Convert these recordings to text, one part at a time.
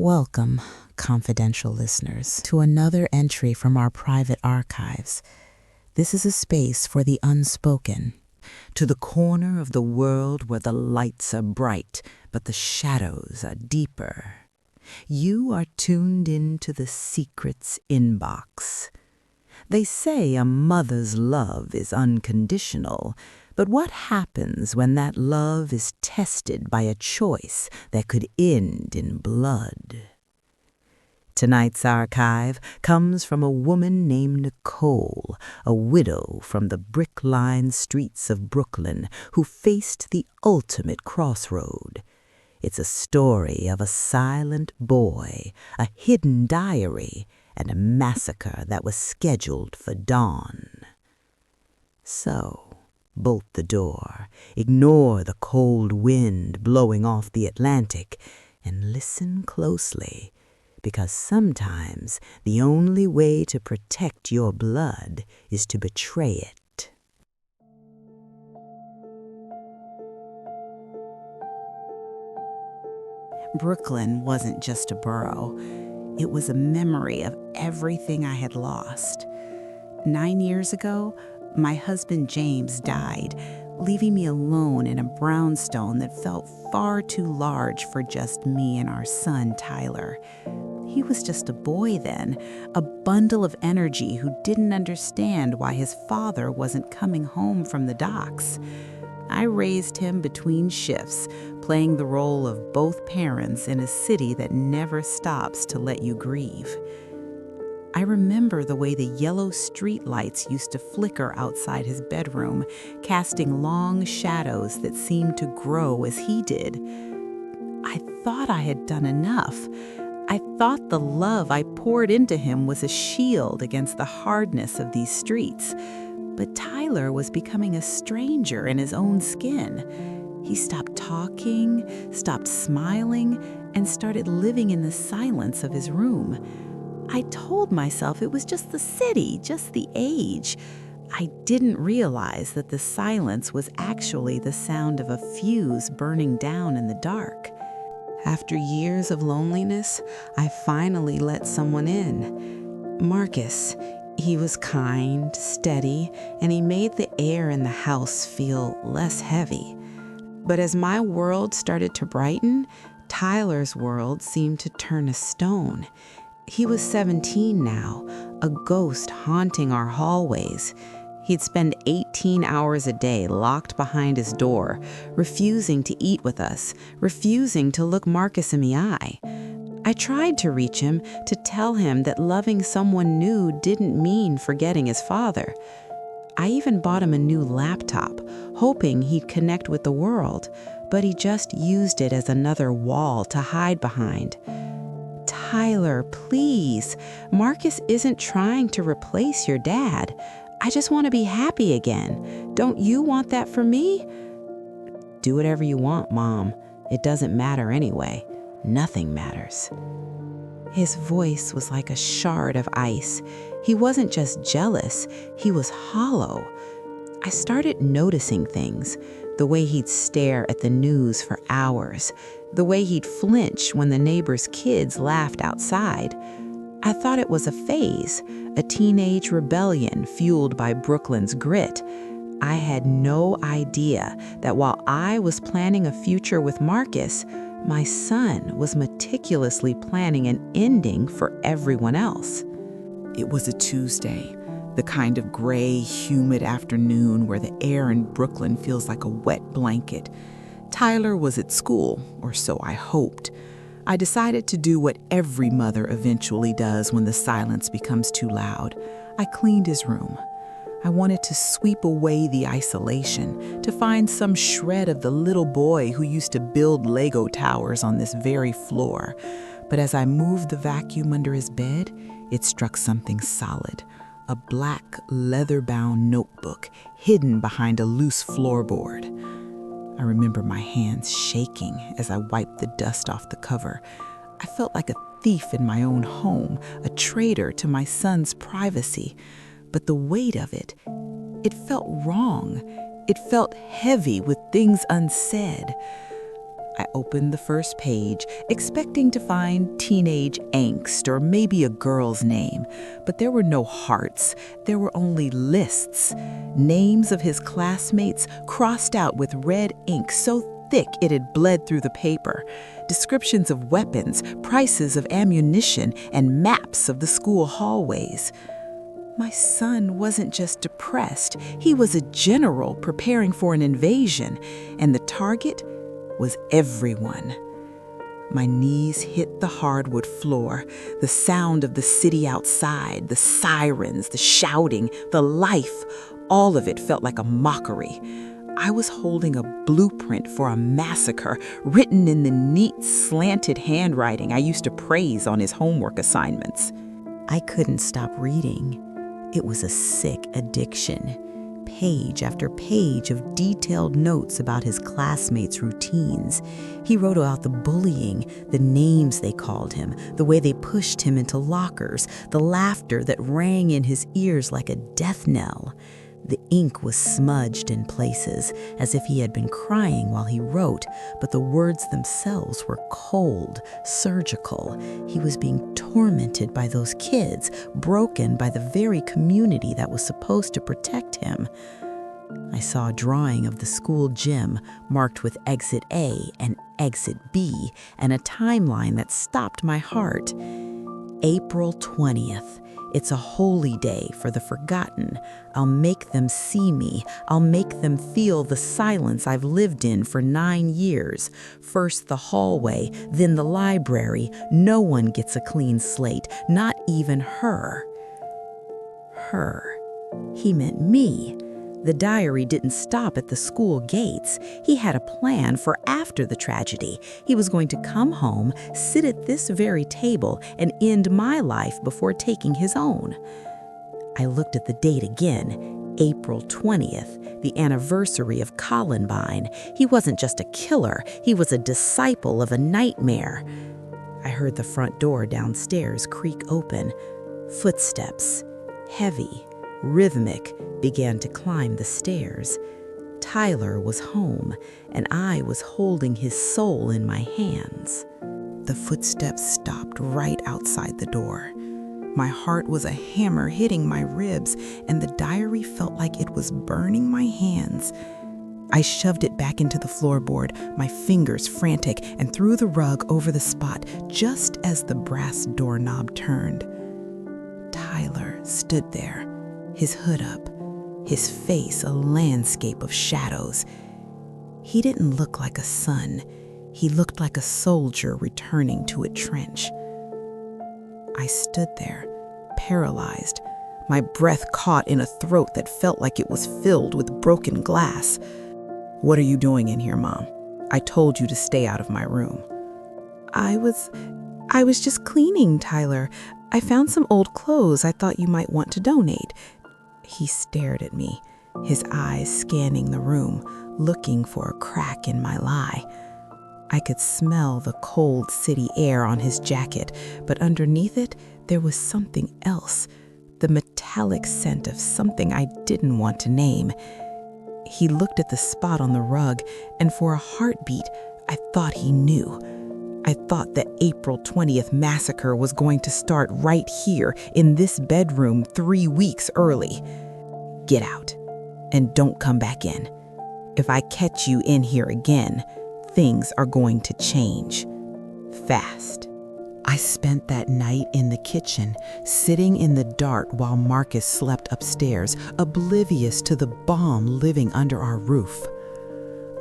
Welcome, confidential listeners, to another entry from our private archives. This is a space for the unspoken, to the corner of the world where the lights are bright, but the shadows are deeper. You are tuned into the secrets inbox. They say a mother's love is unconditional, but what happens when that love is tested by a choice that could end in blood? Tonight's archive comes from a woman named Nicole, a widow from the brick-lined streets of Brooklyn who faced the ultimate crossroad. It's a story of a silent boy, a hidden diary, and a massacre that was scheduled for dawn. So, bolt the door, ignore the cold wind blowing off the Atlantic, and listen closely, because sometimes the only way to protect your blood is to betray it. Brooklyn wasn't just a borough. It was a memory of everything I had lost. 9 years ago, my husband James died, leaving me alone in a brownstone that felt far too large for just me and our son, Tyler. He was just a boy then, a bundle of energy who didn't understand why his father wasn't coming home from the docks. I raised him between shifts, playing the role of both parents in a city that never stops to let you grieve. I remember the way the yellow street lights used to flicker outside his bedroom, casting long shadows that seemed to grow as he did. I thought I had done enough. I thought the love I poured into him was a shield against the hardness of these streets. But Tyler was becoming a stranger in his own skin. He stopped talking, stopped smiling, and started living in the silence of his room. I told myself it was just the city, just the age. I didn't realize that the silence was actually the sound of a fuse burning down in the dark. After years of loneliness, I finally let someone in. Marcus. He was kind, steady, and he made the air in the house feel less heavy. But as my world started to brighten, Tyler's world seemed to turn to stone. He was 17 now, a ghost haunting our hallways. He'd spend 18 hours a day locked behind his door, refusing to eat with us, refusing to look Marcus in the eye. I tried to reach him to tell him that loving someone new didn't mean forgetting his father. I even bought him a new laptop, hoping he'd connect with the world, but he just used it as another wall to hide behind. Tyler, please. Marcus isn't trying to replace your dad. I just want to be happy again. Don't you want that for me? Do whatever you want, Mom. It doesn't matter anyway. Nothing matters. His voice was like a shard of ice. He wasn't just jealous, he was hollow. I started noticing things, the way he'd stare at the news for hours, the way he'd flinch when the neighbors' kids laughed outside. I thought it was a phase, a teenage rebellion fueled by Brooklyn's grit. I had no idea that while I was planning a future with Marcus, my son was meticulously planning an ending for everyone else. It was a Tuesday, the kind of gray, humid afternoon where the air in Brooklyn feels like a wet blanket. Tyler was at school, or so I hoped. I decided to do what every mother eventually does when the silence becomes too loud. I cleaned his room. I wanted to sweep away the isolation, to find some shred of the little boy who used to build Lego towers on this very floor. But as I moved the vacuum under his bed, it struck something solid, a black, leather-bound notebook hidden behind a loose floorboard. I remember my hands shaking as I wiped the dust off the cover. I felt like a thief in my own home, a traitor to my son's privacy. But the weight of it felt wrong. It felt heavy with things unsaid. I opened the first page, expecting to find teenage angst or maybe a girl's name, but there were no hearts. There were only lists. Names of his classmates crossed out with red ink so thick it had bled through the paper. Descriptions of weapons, prices of ammunition, and maps of the school hallways. My son wasn't just depressed, he was a general preparing for an invasion, and the target was everyone. My knees hit the hardwood floor, the sound of the city outside, the sirens, the shouting, the life, all of it felt like a mockery. I was holding a blueprint for a massacre written in the neat, slanted handwriting I used to praise on his homework assignments. I couldn't stop reading. It was a sick addiction. Page after page of detailed notes about his classmates' routines. He wrote about the bullying, the names they called him, the way they pushed him into lockers, the laughter that rang in his ears like a death knell. The ink was smudged in places, as if he had been crying while he wrote, but the words themselves were cold, surgical. He was being tormented by those kids, broken by the very community that was supposed to protect him. I saw a drawing of the school gym marked with Exit A and Exit B, and a timeline that stopped my heart. April 20th. It's a holy day for the forgotten. I'll make them see me. I'll make them feel the silence I've lived in for 9 years. First the hallway, then the library. No one gets a clean slate, not even her. Her. He meant me. The diary didn't stop at the school gates. He had a plan for after the tragedy. He was going to come home, sit at this very table, and end my life before taking his own. I looked at the date again, April 20th, the anniversary of Columbine. He wasn't just a killer, he was a disciple of a nightmare. I heard the front door downstairs creak open. Footsteps, heavy, rhythmic, began to climb the stairs. Tyler was home, and I was holding his soul in my hands. The footsteps stopped right outside the door. My heart was a hammer hitting my ribs, and the diary felt like it was burning my hands. I shoved it back into the floorboard, my fingers frantic, and threw the rug over the spot just as the brass doorknob turned. Tyler stood there, his hood up, his face a landscape of shadows. He didn't look like a son. He looked like a soldier returning to a trench. I stood there, paralyzed, my breath caught in a throat that felt like it was filled with broken glass. "What are you doing in here, Mom? I told you to stay out of my room." I was just cleaning, Tyler. I found some old clothes I thought you might want to donate." He stared at me, his eyes scanning the room, looking for a crack in my lie. I could smell the cold city air on his jacket, but underneath it, there was something else, the metallic scent of something I didn't want to name. He looked at the spot on the rug, and for a heartbeat, I thought he knew. I thought the April 20th massacre was going to start right here in this bedroom 3 weeks early. "Get out, and don't come back in. If I catch you in here again, things are going to change. Fast." I spent that night in the kitchen, sitting in the dark while Marcus slept upstairs, oblivious to the bomb living under our roof.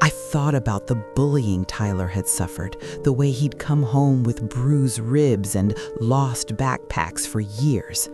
I thought about the bullying Tyler had suffered, the way he'd come home with bruised ribs and lost backpacks for years.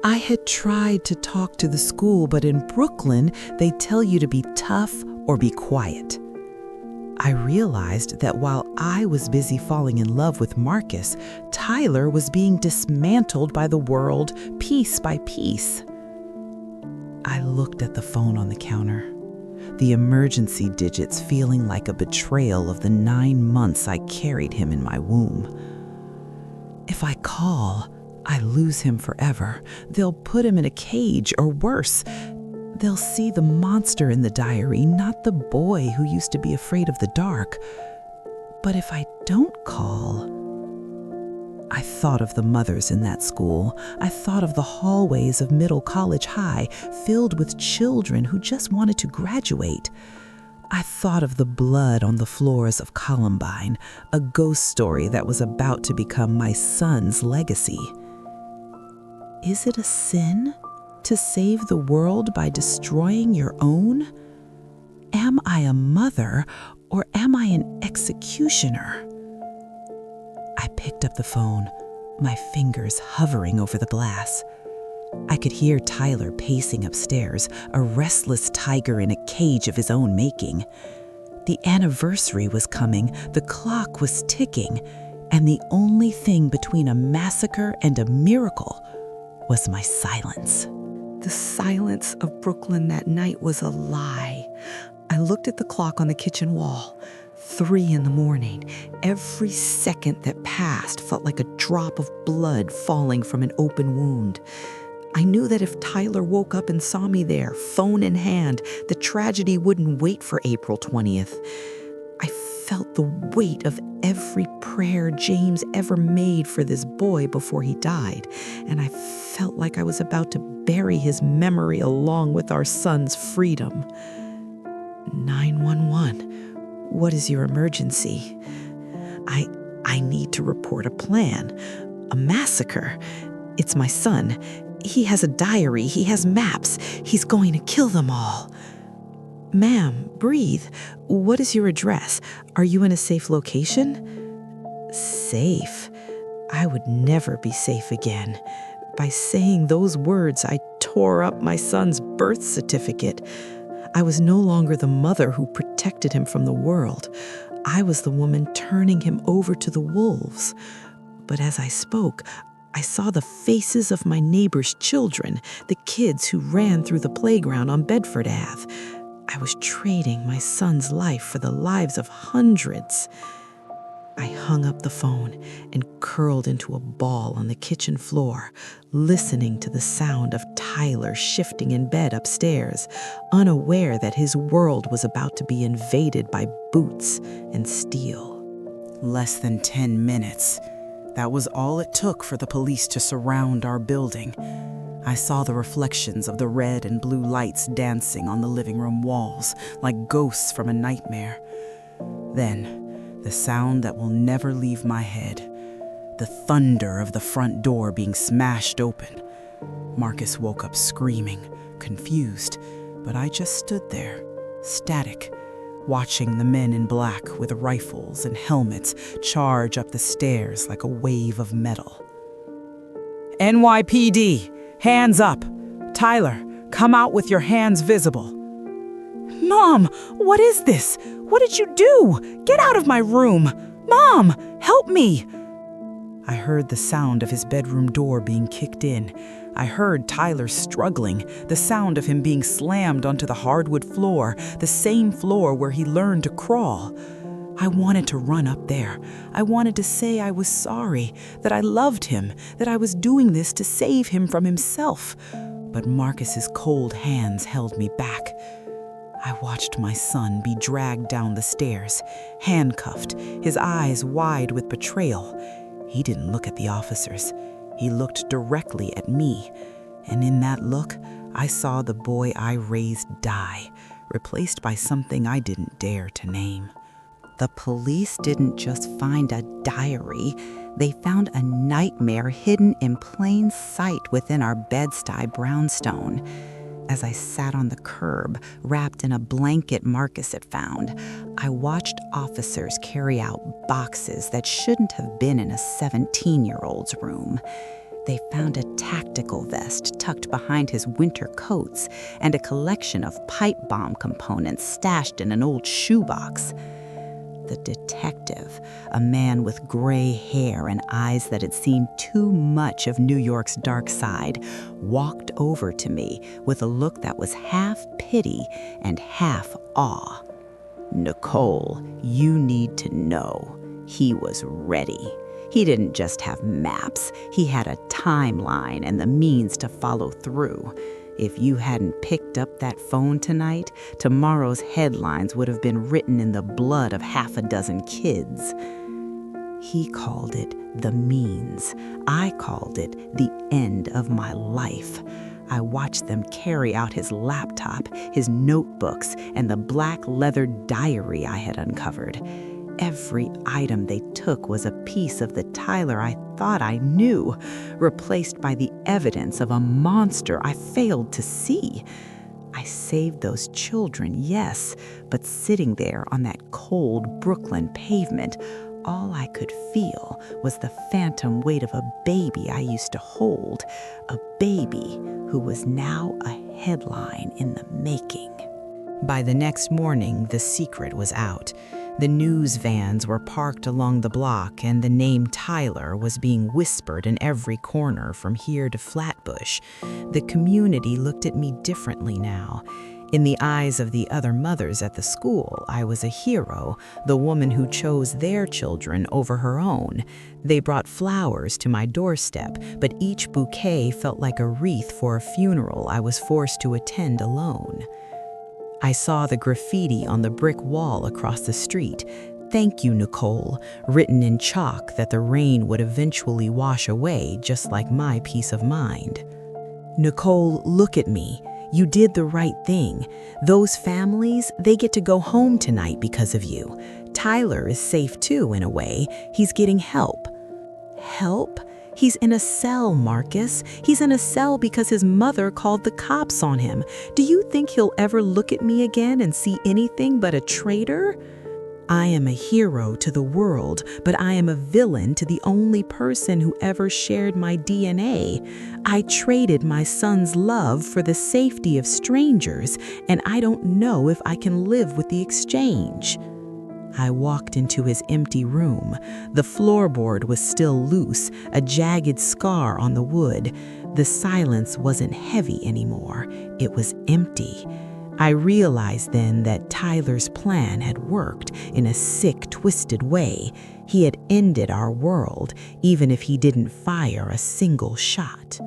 I had tried to talk to the school, but in Brooklyn, they tell you to be tough or be quiet. I realized that while I was busy falling in love with Marcus, Tyler was being dismantled by the world piece by piece. I looked at the phone on the counter, the emergency digits feeling like a betrayal of the 9 months I carried him in my womb. If I call, I lose him forever. They'll put him in a cage, or worse. They'll see the monster in the diary, not the boy who used to be afraid of the dark. But if I don't call... I thought of the mothers in that school. I thought of the hallways of Middle College High, filled with children who just wanted to graduate. I thought of the blood on the floors of Columbine, a ghost story that was about to become my son's legacy. Is it a sin to save the world by destroying your own? Am I a mother or am I an executioner? I picked up the phone, my fingers hovering over the glass. I could hear Tyler pacing upstairs, a restless tiger in a cage of his own making. The anniversary was coming, the clock was ticking, and the only thing between a massacre and a miracle was my silence. The silence of Brooklyn that night was a lie. I looked at the clock on the kitchen wall. 3 a.m. Every second that passed felt like a drop of blood falling from an open wound. I knew that if Tyler woke up and saw me there, phone in hand, the tragedy wouldn't wait for April 20th. I felt the weight of every prayer James ever made for this boy before he died, and I felt like I was about to bury his memory along with our son's freedom. 911. What is your emergency? I need to report a plan. A massacre. It's my son. He has a diary. He has maps. He's going to kill them all. Ma'am, breathe. What is your address? Are you in a safe location? Safe? I would never be safe again. By saying those words, I tore up my son's birth certificate. I was no longer the mother who protected him from the world. I was the woman turning him over to the wolves. But as I spoke, I saw the faces of my neighbor's children, the kids who ran through the playground on Bedford Ave. I was trading my son's life for the lives of hundreds. I hung up the phone and curled into a ball on the kitchen floor, listening to the sound of Tyler shifting in bed upstairs, unaware that his world was about to be invaded by boots and steel. Less than 10 minutes. That was all it took for the police to surround our building. I saw the reflections of the red and blue lights dancing on the living room walls like ghosts from a nightmare. Then, the sound that will never leave my head. The thunder of the front door being smashed open. Marcus woke up screaming, confused, but I just stood there, static, watching the men in black with rifles and helmets charge up the stairs like a wave of metal. NYPD, hands up. Tyler, come out with your hands visible. Mom, what is this? What did you do? Get out of my room. Mom, help me. I heard the sound of his bedroom door being kicked in. I heard Tyler struggling, the sound of him being slammed onto the hardwood floor, the same floor where he learned to crawl. I wanted to run up there. I wanted to say I was sorry, that I loved him, that I was doing this to save him from himself. But Marcus's cold hands held me back. I watched my son be dragged down the stairs, handcuffed, his eyes wide with betrayal. He didn't look at the officers. He looked directly at me. And in that look, I saw the boy I raised die, replaced by something I didn't dare to name. The police didn't just find a diary. They found a nightmare hidden in plain sight within our Bed-Stuy brownstone. As I sat on the curb, wrapped in a blanket Marcus had found, I watched officers carry out boxes that shouldn't have been in a 17-year-old's room. They found a tactical vest tucked behind his winter coats and a collection of pipe bomb components stashed in an old shoebox. The detective, a man with gray hair and eyes that had seen too much of New York's dark side, walked over to me with a look that was half pity and half awe. Nicole, you need to know, he was ready. He didn't just have maps, he had a timeline and the means to follow through. If you hadn't picked up that phone tonight, tomorrow's headlines would have been written in the blood of half a dozen kids. He called it the means. I called it the end of my life. I watched them carry out his laptop, his notebooks, and the black leather diary I had uncovered. Every item they took was a piece of the Tyler I thought I knew, replaced by the evidence of a monster I failed to see. I saved those children, yes, but sitting there on that cold Brooklyn pavement, all I could feel was the phantom weight of a baby I used to hold, a baby who was now a headline in the making. By the next morning, the secret was out. The news vans were parked along the block, and the name Tyler was being whispered in every corner from here to Flatbush. The community looked at me differently now. In the eyes of the other mothers at the school, I was a hero, the woman who chose their children over her own. They brought flowers to my doorstep, but each bouquet felt like a wreath for a funeral I was forced to attend alone. I saw the graffiti on the brick wall across the street. "Thank you, Nicole," written in chalk that the rain would eventually wash away, just like my peace of mind. "Nicole, look at me. You did the right thing. Those families, they get to go home tonight because of you. Tyler is safe too, in a way. He's getting help." Help? He's in a cell, Marcus. He's in a cell because his mother called the cops on him. Do you think he'll ever look at me again and see anything but a traitor? I am a hero to the world, but I am a villain to the only person who ever shared my DNA. I traded my son's love for the safety of strangers, and I don't know if I can live with the exchange. I walked into his empty room. The floorboard was still loose, a jagged scar on the wood. The silence wasn't heavy anymore. It was empty. I realized then that Tyler's plan had worked in a sick, twisted way. He had ended our world, even if he didn't fire a single shot.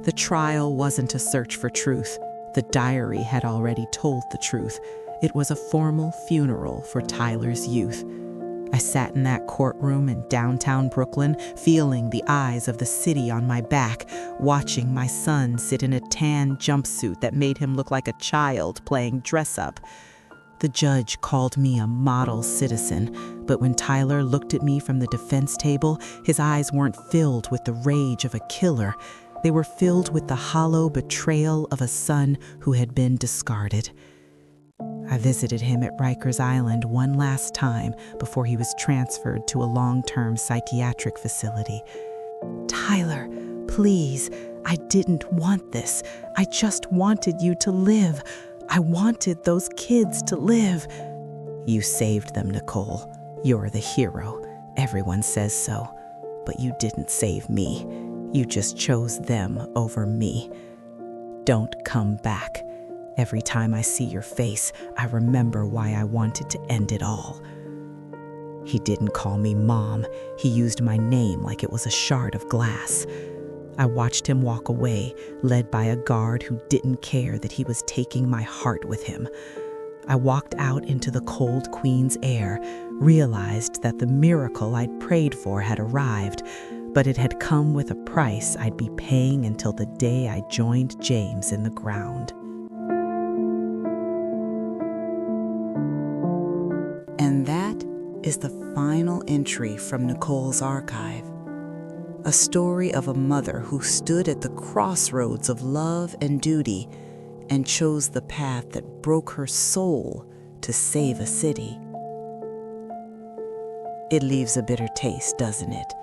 The trial wasn't a search for truth. The diary had already told the truth. It was a formal funeral for Tyler's youth. I sat in that courtroom in downtown Brooklyn, feeling the eyes of the city on my back, watching my son sit in a tan jumpsuit that made him look like a child playing dress-up. The judge called me a model citizen, but when Tyler looked at me from the defense table, his eyes weren't filled with the rage of a killer. They were filled with the hollow betrayal of a son who had been discarded. I visited him at Rikers Island one last time before he was transferred to a long-term psychiatric facility. "Tyler, please, I didn't want this. I just wanted you to live. I wanted those kids to live." "You saved them, Nicole. You're the hero. Everyone says so. But you didn't save me. You just chose them over me. Don't come back. Every time I see your face, I remember why I wanted to end it all." He didn't call me Mom. He used my name like it was a shard of glass. I watched him walk away, led by a guard who didn't care that he was taking my heart with him. I walked out into the cold Queen's air, realized that the miracle I'd prayed for had arrived, but it had come with a price I'd be paying until the day I joined James in the ground. And that is the final entry from Nicole's archive. A story of a mother who stood at the crossroads of love and duty and chose the path that broke her soul to save a city. It leaves a bitter taste, doesn't it?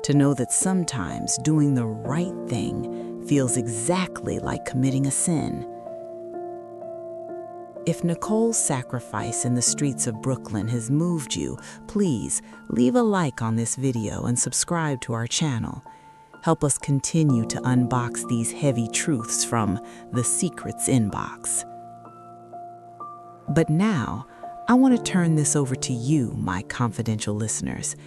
To know that sometimes doing the right thing feels exactly like committing a sin. If Nicole's sacrifice in the streets of Brooklyn has moved you, please leave a like on this video and subscribe to our channel. Help us continue to unbox these heavy truths from the Secrets inbox. But now, I want to turn this over to you, my confidential listeners.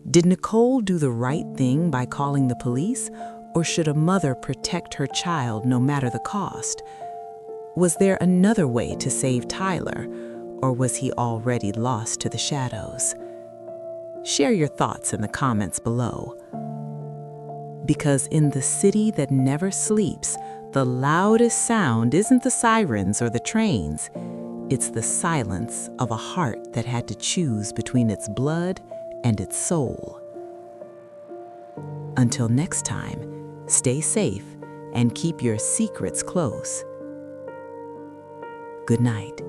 Did Nicole do the right thing by calling the police? Or should a mother protect her child no matter the cost? Was there another way to save Tyler, or was he already lost to the shadows? Share your thoughts in the comments below. Because in the city that never sleeps, the loudest sound isn't the sirens or the trains. It's the silence of a heart that had to choose between its blood and its soul. Until next time, stay safe and keep your secrets close. Good night.